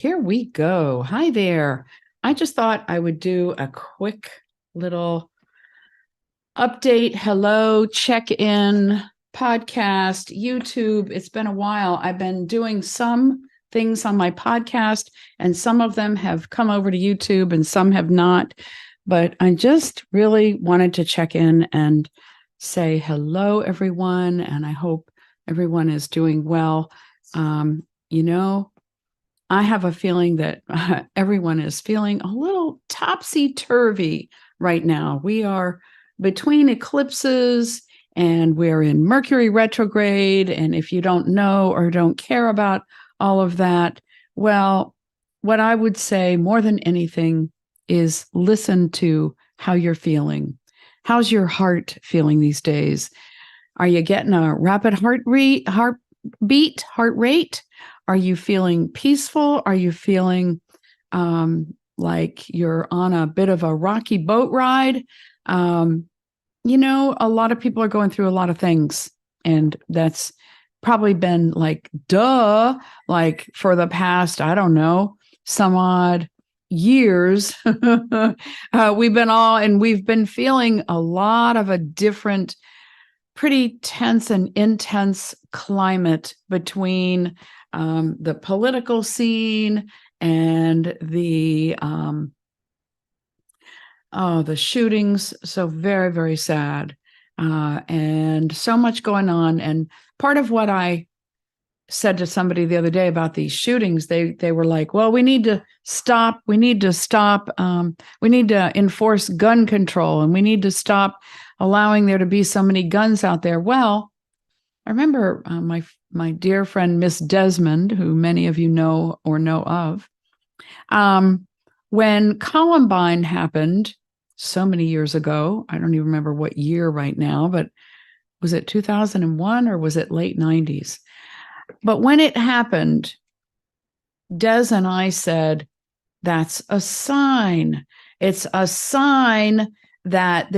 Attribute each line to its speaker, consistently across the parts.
Speaker 1: Here we go. Hi there. I just thought I would do a quick little update, hello, check in, podcast, YouTube. It's been a while. I've been doing some things on my podcast, and some of them have come over to YouTube and some have not. But I just really wanted to check in and say hello, everyone. And I hope everyone is doing well. Um, you know, I have a feeling that everyone is feeling a little topsy-turvy right now. We are between eclipses and we're in Mercury retrograde. And if you don't know or don't care about all of that, well, what I would say more than anything is listen to how you're feeling. How's your heart feeling these days? Are you getting a rapid heart rate? Are you feeling peaceful? Are you feeling like you're on a bit of a rocky boat ride? A lot of people are going through a lot of things, and that's probably been like for the past, I don't know, some odd years. We've been feeling a lot of a different, pretty tense and intense climate between the political scene and the shootings. So very, very sad. And so much going on. And part of what I said to somebody the other day about these shootings, they were like, well, we need to stop. We need to stop. We need to enforce gun control, and we need to stop allowing there to be so many guns out there. Well, I remember my dear friend, Miss Desmond, who many of you know or know of, when Columbine happened so many years ago. I don't even remember what year right now, but was it 2001 or was it late 90s? But when it happened, Des and I said, that's a sign. It's a sign that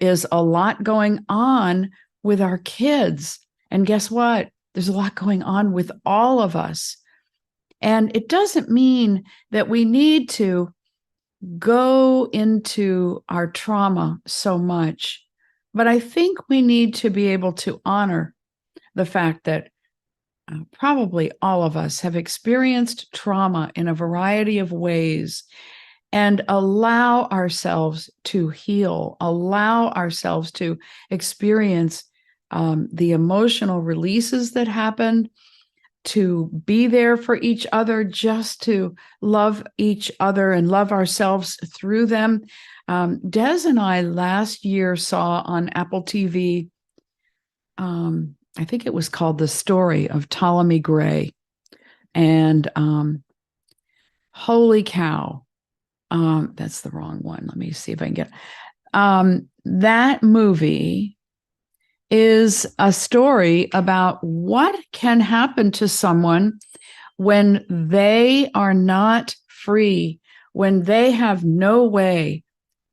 Speaker 1: is a lot going on with our kids. And guess what? There's a lot going on with all of us. And it doesn't mean that we need to go into our trauma so much, but I think we need to be able to honor the fact that probably all of us have experienced trauma in a variety of ways, and allow ourselves to heal, allow ourselves to experience the emotional releases that happen, to be there for each other, just to love each other and love ourselves through them. Des and I last year saw on Apple TV, I think it was called The Story of Ptolemy Gray. And holy cow, that's the wrong one. Let me see if I can get that movie is a story about what can happen to someone when they are not free, when they have no way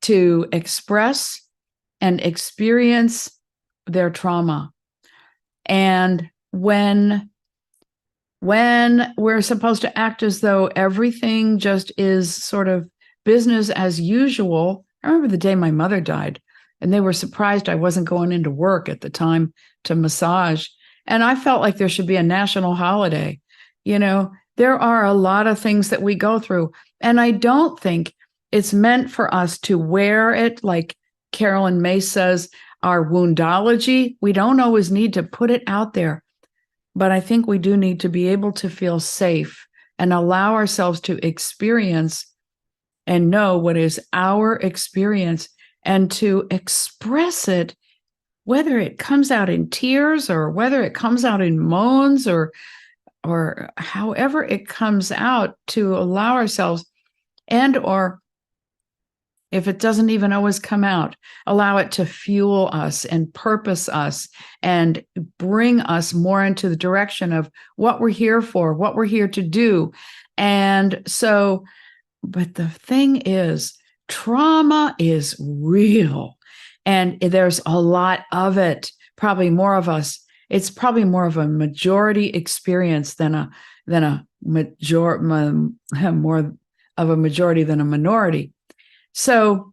Speaker 1: to express and experience their trauma. And when we're supposed to act as though everything just is sort of business as usual. I remember the day my mother died, and they were surprised I wasn't going into work at the time to massage. And I felt like there should be a national holiday. There are a lot of things that we go through, and I don't think it's meant for us to wear it like Carolyn May says, our woundology. We don't always need to put it out there, but I think we do need to be able to feel safe and allow ourselves to experience and know what is our experience, and to express it, whether it comes out in tears or whether it comes out in moans or however it comes out, to allow ourselves, and or if it doesn't even always come out, allow it to fuel us and purpose us and bring us more into the direction of what we're here for, what we're here to do. And so, but the thing is, trauma is real, and there's a lot of it. Probably more of us. It's probably more of a majority experience than a more of a majority than a minority. So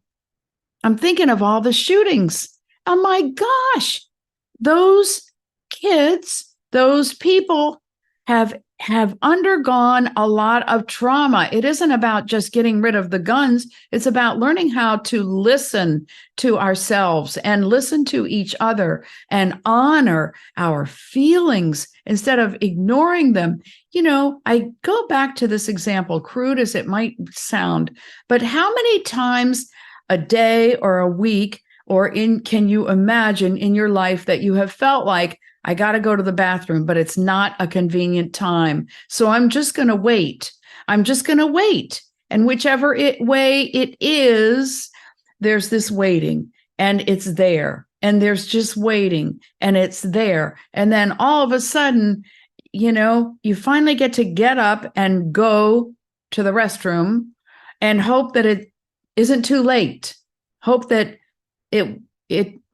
Speaker 1: I'm thinking of all the shootings. Oh my gosh, those kids, those people have undergone a lot of trauma. It isn't about just getting rid of the guns. It's about learning how to listen to ourselves and listen to each other and honor our feelings instead of ignoring them. You know, I go back to this example, crude as it might sound, but how many times a day or a week can you imagine in your life that you have felt like, I got to go to the bathroom, but it's not a convenient time. So I'm just going to wait. I'm just going to wait. And whichever way it is, there's this waiting and it's there. And there's just waiting and it's there. And then all of a sudden, you know, you finally get up and go to the restroom and hope that it isn't too late. Hope that it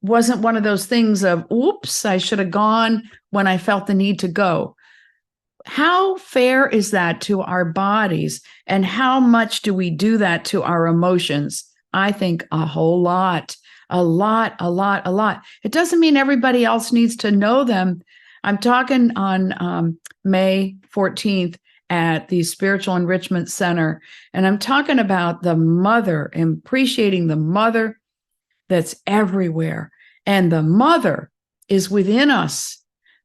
Speaker 1: wasn't one of those things of, oops, I should have gone when I felt the need to go. How fair is that to our bodies? And how much do we do that to our emotions? I think a whole lot, a lot. It doesn't mean everybody else needs to know them. I'm talking on May 14th at the Spiritual Enrichment Center, and I'm talking about the mother, appreciating the mother that's everywhere. And the mother is within us.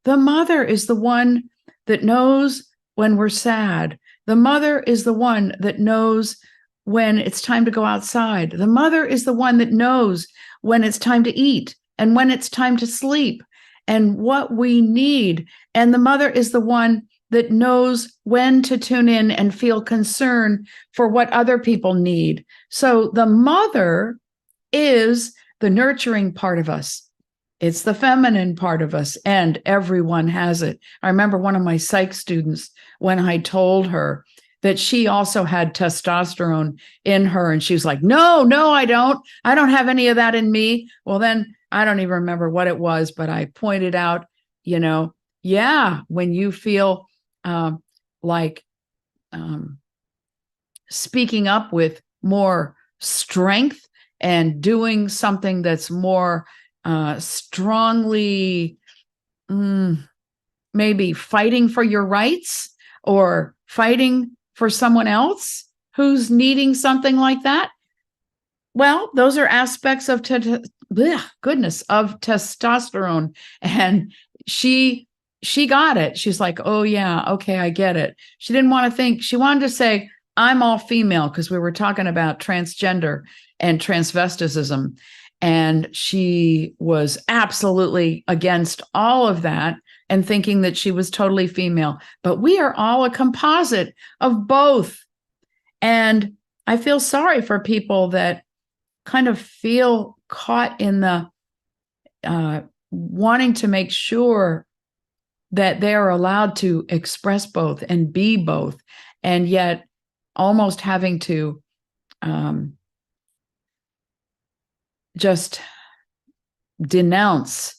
Speaker 1: The mother is the one that knows when we're sad. The mother is the one that knows when it's time to go outside. The mother is the one that knows when it's time to eat and when it's time to sleep and what we need. And the mother is the one that knows when to tune in and feel concern for what other people need. So the mother is the nurturing part of us. It's the feminine part of us, and everyone has it. I remember one of my psych students, when I told her that she also had testosterone in her, and she was like, no, I don't have any of that in me. Well, then I don't even remember what it was, but I pointed out, you know, yeah, when you feel like speaking up with more strength and doing something that's more strongly, maybe fighting for your rights or fighting for someone else who's needing something like that. Well, those are aspects of testosterone. And she got it. She's like, oh yeah, okay, I get it. She didn't want to think. She wanted to say, I'm all female, because we were talking about transgender and transvestism. And she was absolutely against all of that and thinking that she was totally female. But we are all a composite of both. And I feel sorry for people that kind of feel caught in the wanting to make sure that they are allowed to express both and be both, and yet almost having to just denounce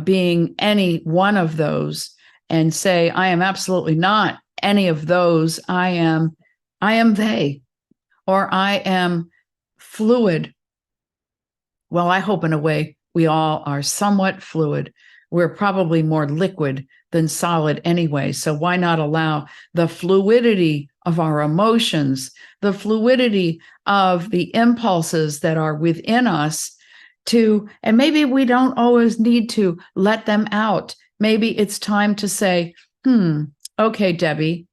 Speaker 1: being any one of those and say, I am absolutely not any of those. I am they, or I am fluid. Well, I hope in a way we all are somewhat fluid. We're probably more liquid than solid anyway. So why not allow the fluidity of our emotions, the fluidity of the impulses that are within us and maybe we don't always need to let them out. Maybe it's time to say, okay, Debbie,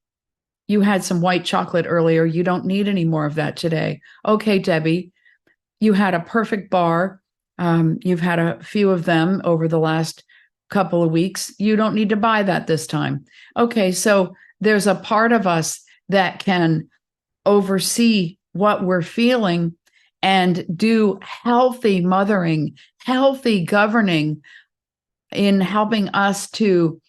Speaker 1: you had some white chocolate earlier. You don't need any more of that today. Okay, Debbie, you had a perfect bar. You've had a few of them over the last couple of weeks. You don't need to buy that this time. Okay, so there's a part of us that can oversee what we're feeling and do healthy mothering, healthy governing in helping us to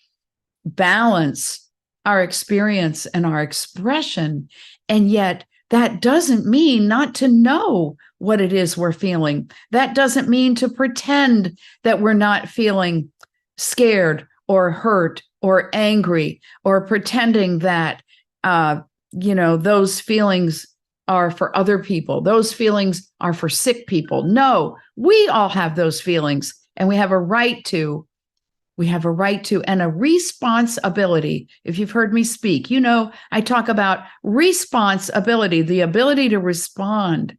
Speaker 1: balance our experience and our expression. And yet that doesn't mean not to know what it is we're feeling. That doesn't mean to pretend that we're not feeling scared or hurt or angry, or pretending that those feelings are for other people. Those feelings are for sick people. No, we all have those feelings, and we have a right to. We have a right to, and a responsibility. If you've heard me speak, I talk about responsibility, the ability to respond.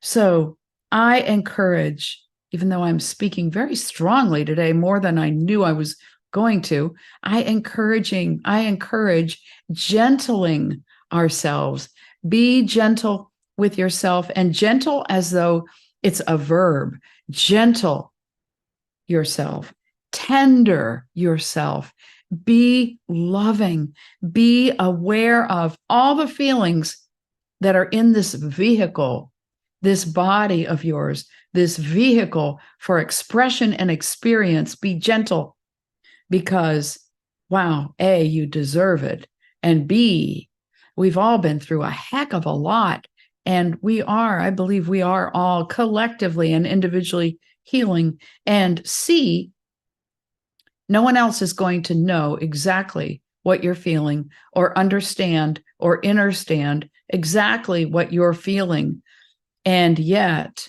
Speaker 1: So I encourage, even though I'm speaking very strongly today, more than I knew I was going to, I encourage gentling ourselves. Be gentle with yourself, and gentle as though it's a verb. Gentle yourself, tender yourself, be loving, be aware of all the feelings that are in this vehicle, this body of yours, this vehicle for expression and experience. Be gentle because, wow, A, you deserve it. And B, we've all been through a heck of a lot. And I believe we are all collectively and individually healing. And C, no one else is going to know exactly what you're feeling or understand or understand exactly what you're feeling. And yet,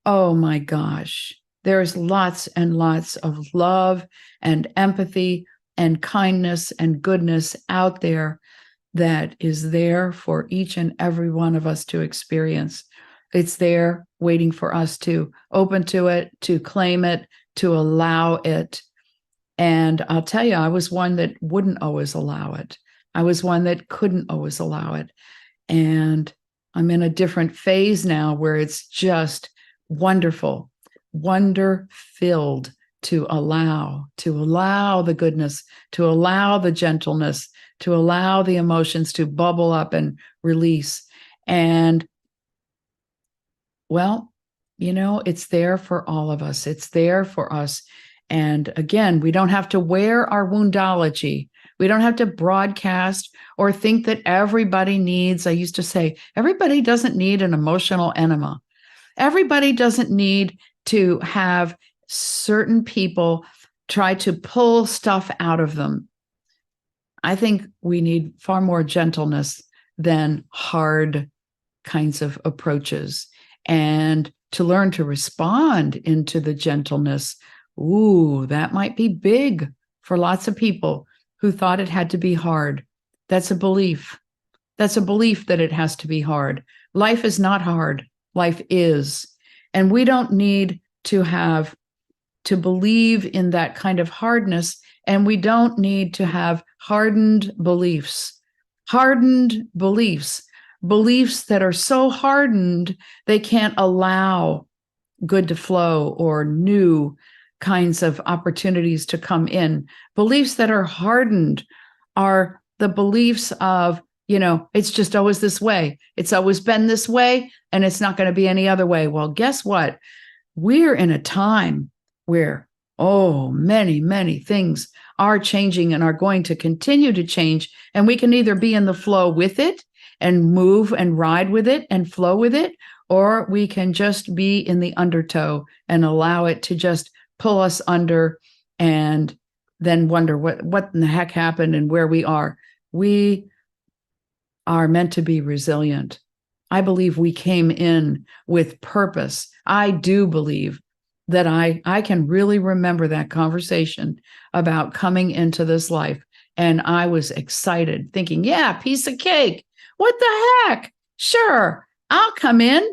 Speaker 1: oh my gosh, there's lots and lots of love and empathy and kindness and goodness out there that is there for each and every one of us to experience. It's there waiting for us to open to it, to claim it, to allow it. And I'll tell you, I was one that wouldn't always allow it. I was one that couldn't always allow it. And I'm in a different phase now where it's just wonderful, wonder-filled to allow the goodness, to allow the gentleness, to allow the emotions to bubble up and release. And, well, it's there for all of us. It's there for us. And again, we don't have to wear our woundology. We don't have to broadcast or think that everybody needs, I used to say, everybody doesn't need an emotional enema. Everybody doesn't need to have certain people try to pull stuff out of them. I think we need far more gentleness than hard kinds of approaches, and to learn to respond into the gentleness. Ooh, that might be big for lots of people who thought it had to be hard. That's a belief. That's a belief that it has to be hard. Life is not hard. Life is. And we don't need to have to believe in that kind of hardness. And we don't need to have hardened beliefs. Hardened beliefs. Beliefs that are so hardened they can't allow good to flow or new kinds of opportunities to come in. Beliefs that are hardened are the beliefs of, it's just always this way. It's always been this way, and it's not going to be any other way. Well, guess what? We're in a time where, many, many things are changing and are going to continue to change. And we can either be in the flow with it and move and ride with it and flow with it, or we can just be in the undertow and allow it to just pull us under and then wonder what in the heck happened and where we are. We are meant to be resilient. I believe we came in with purpose. I do believe that I can really remember that conversation about coming into this life. And I was excited, thinking, yeah, piece of cake. What the heck? Sure, I'll come in.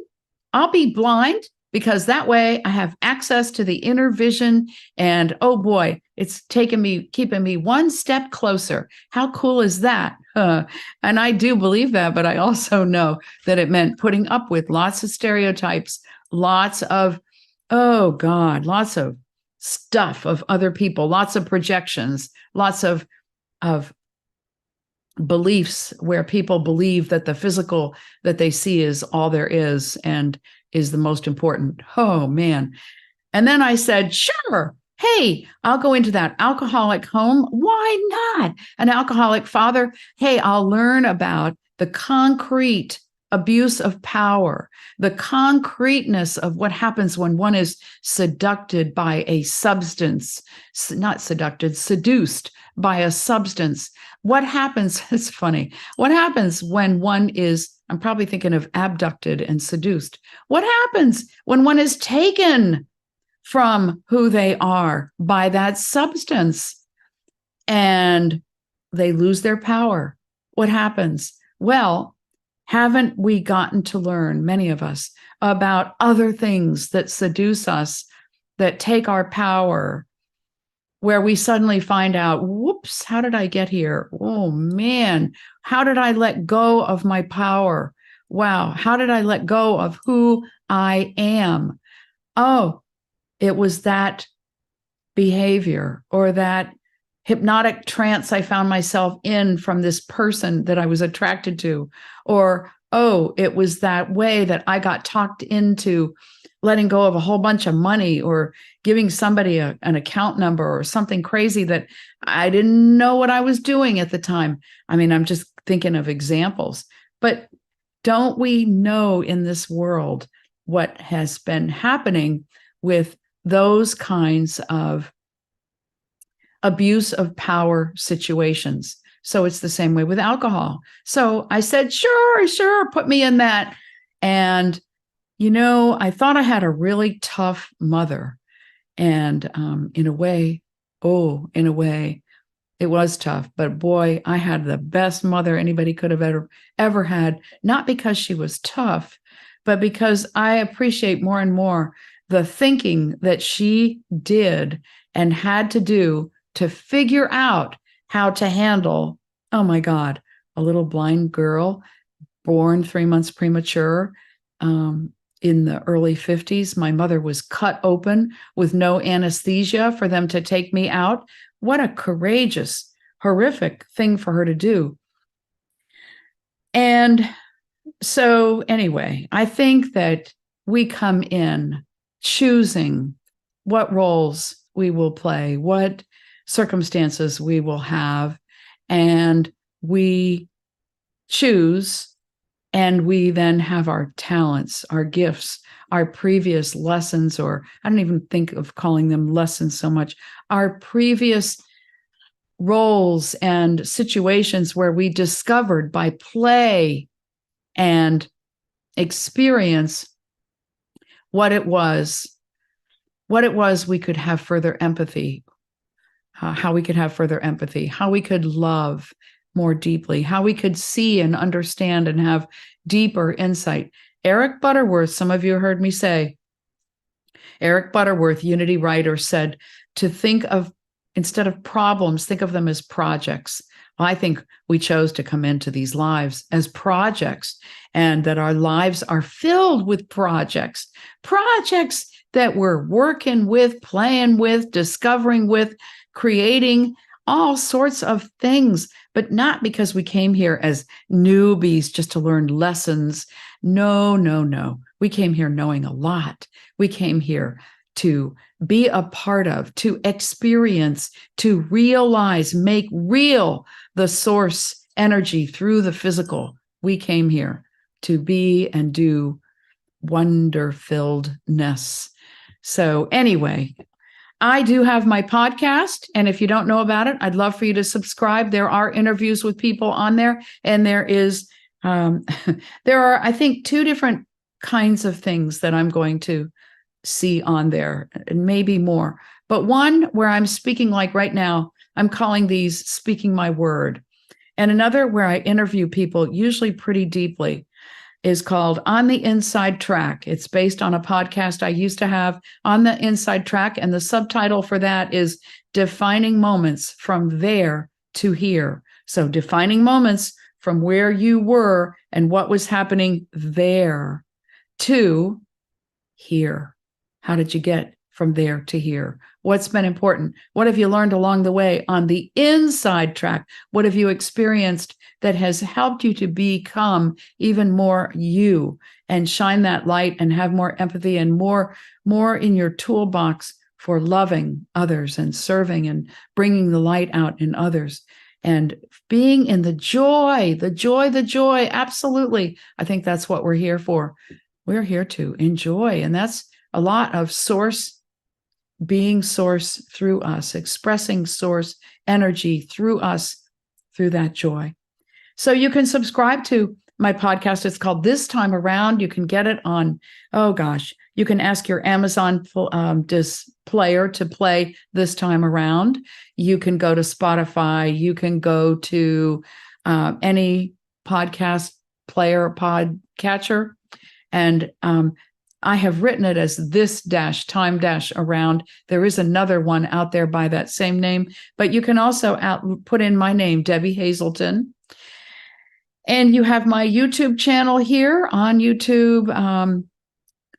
Speaker 1: I'll be blind, because that way I have access to the inner vision. And oh boy, it's keeping me one step closer. How cool is that? And I do believe that, but I also know that it meant putting up with lots of stereotypes, lots of, lots of stuff of other people, lots of projections, lots of beliefs where people believe that the physical that they see is all there is and is the most important. Oh, man. And then I said, sure. Hey, I'll go into that alcoholic home. Why not? An alcoholic father. Hey, I'll learn about the concrete abuse of power, the concreteness of what happens when one is seduced by a substance, not seduced, seduced by a substance. What happens? It's funny. What happens when one is, I'm probably thinking of abducted and seduced. What happens when one is taken from who they are by that substance and they lose their power? What happens? Well, haven't we gotten to learn, many of us, about other things that seduce us, that take our power, where we suddenly find out, whoops, how did I get here? Oh man, how did I let go of my power? Wow, how did I let go of who I am? Oh, it was that behavior or that hypnotic trance I found myself in from this person that I was attracted to. Or, oh, it was that way that I got talked into letting go of a whole bunch of money or giving somebody an account number or something crazy that I didn't know what I was doing at the time. I mean, I'm just thinking of examples. But don't we know in this world what has been happening with those kinds of abuse of power situations? So it's the same way with alcohol. So I said, sure, put me in that. And, I thought I had a really tough mother. And in a way, it was tough. But boy, I had the best mother anybody could have ever had, not because she was tough, but because I appreciate more and more the thinking that she did and had to do to figure out how to handle, oh my God, a little blind girl born 3 months premature. In the early 50s, my mother was cut open with no anesthesia for them to take me out. What a courageous, horrific thing for her to do. And so anyway, I think that we come in choosing what roles we will play, what circumstances we will have, and we choose, and we then have our talents, our gifts, our previous lessons, or I don't even think of calling them lessons so much, our previous roles and situations where we discovered by play and experience what it was we could have further empathy, how we could have further empathy, how we could love more deeply, how we could see and understand and have deeper insight. Eric Butterworth, some of you heard me say, Eric Butterworth, Unity writer, said to think of, instead of problems, think of them as projects. Well, I think we chose to come into these lives as projects, and that our lives are filled with projects that we're working with, playing with, discovering with, creating all sorts of things, but not because we came here as newbies just to learn lessons. No. We came here knowing a lot. We came here to be a part of, to experience, to realize, make real the source energy through the physical. We came here to be and do wonder-filledness. So anyway, I do have my podcast, and if you don't know about it, I'd love for you to subscribe. There are interviews with people on there, and there are, I think, 2 different kinds of things that I'm going to see on there, and maybe more. But one where I'm speaking, like right now, I'm calling these Speaking My Word. And another where I interview people, usually pretty deeply, is called On the Inside Track. It's based on a podcast I used to have, On the Inside Track, and the subtitle for that is Defining Moments from There to Here. So defining moments from where you were and what was happening there to here. How did you get from there to here? What's been important? What have you learned along the way on the inside track? What have you experienced that has helped you to become even more you and shine that light and have more empathy and more in your toolbox for loving others and serving and bringing the light out in others? and being in the joy, the joy, the joy. Absolutely. I think that's what we're here for. We're here to enjoy. And that's a lot of source, being source through us, expressing source energy through us, through that joy. So you can subscribe to my podcast. It's called This Time Around. You can get it on, oh gosh, you can ask your Amazon player to play This Time Around. You can go to Spotify. You can go to any podcast player, podcatcher. And I have written it as this time around. There is another one out there by that same name, but you can also put in my name, Debbie Hazelton. And you have my YouTube channel here on YouTube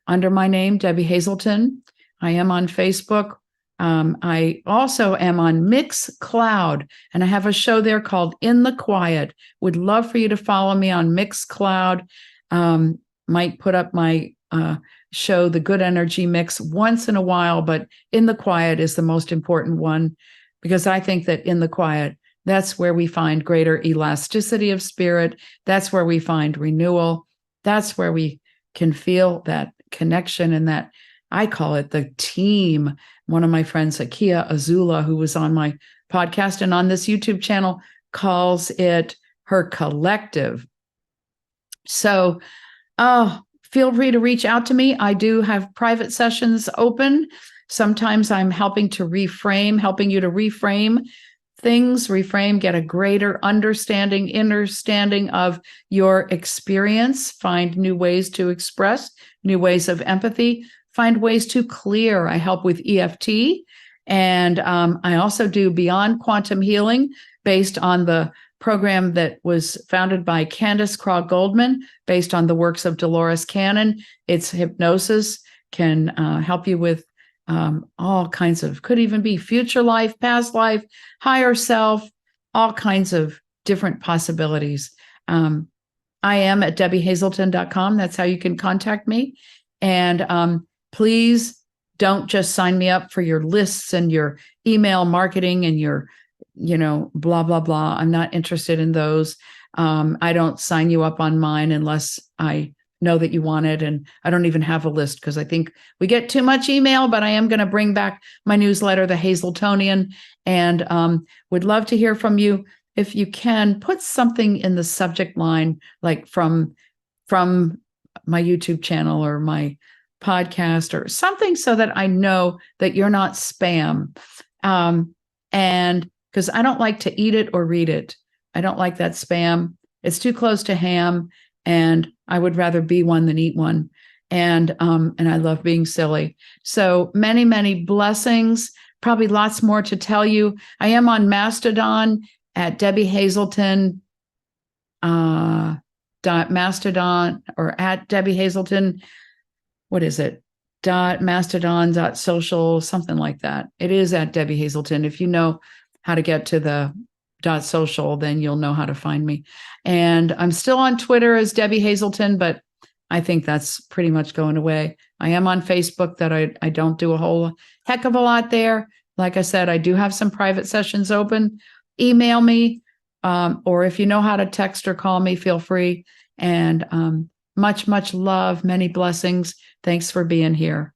Speaker 1: under my name, Debbie Hazelton. I am on Facebook. I also am on Mixcloud, and I have a show there called In the Quiet. Would love for you to follow me on Mixcloud. Might put up my show, The Good Energy Mix, once in a while, but In the Quiet is the most important one, because I think that in the quiet, that's where we find greater elasticity of spirit. That's where we find renewal. That's where we can feel that connection and that, I call it the team. One of my friends, Akia Azula, who was on my podcast and on this YouTube channel, calls it her collective. So, feel free to reach out to me. I do have private sessions open. Sometimes I'm helping you to reframe things, get a greater understanding of your experience, find new ways to express, new ways of empathy, find ways to clear. I help with EFT. And I also do Beyond Quantum Healing based on the program that was founded by Candace Craw-Goldman, based on the works of Dolores Cannon. It's hypnosis, can help you with all kinds of, could even be future life, past life, higher self, all kinds of different possibilities. I am at debbiehazelton.com. That's how you can contact me. And please don't just sign me up for your lists and your email marketing and your, blah, blah, blah. I'm not interested in those. I don't sign you up on mine unless I know that you want it. And I don't even have a list because I think we get too much email, but I am going to bring back my newsletter, The Hazeltonian, and would love to hear from you. If you can, put something in the subject line, like from my YouTube channel or my podcast or something, so that I know that you're not spam. And because I don't like to eat it or read it. I don't like that spam. It's too close to ham. And I would rather be one than eat one. And I love being silly. So many, many blessings, probably lots more to tell you. I am on Mastodon at Debbie Hazelton, Mastodon, or at Debbie Hazelton. What is it? Mastodon.social, something like that. It is at Debbie Hazelton. If you know how to get to the .social, then you'll know how to find me. And I'm still on Twitter as Debbie Hazelton, but I think that's pretty much going away. I am on Facebook, that I don't do a whole heck of a lot there. Like I said, I do have some private sessions open. Email me, or if you know how to text or call me, feel free. And much, much love, many blessings. Thanks for being here.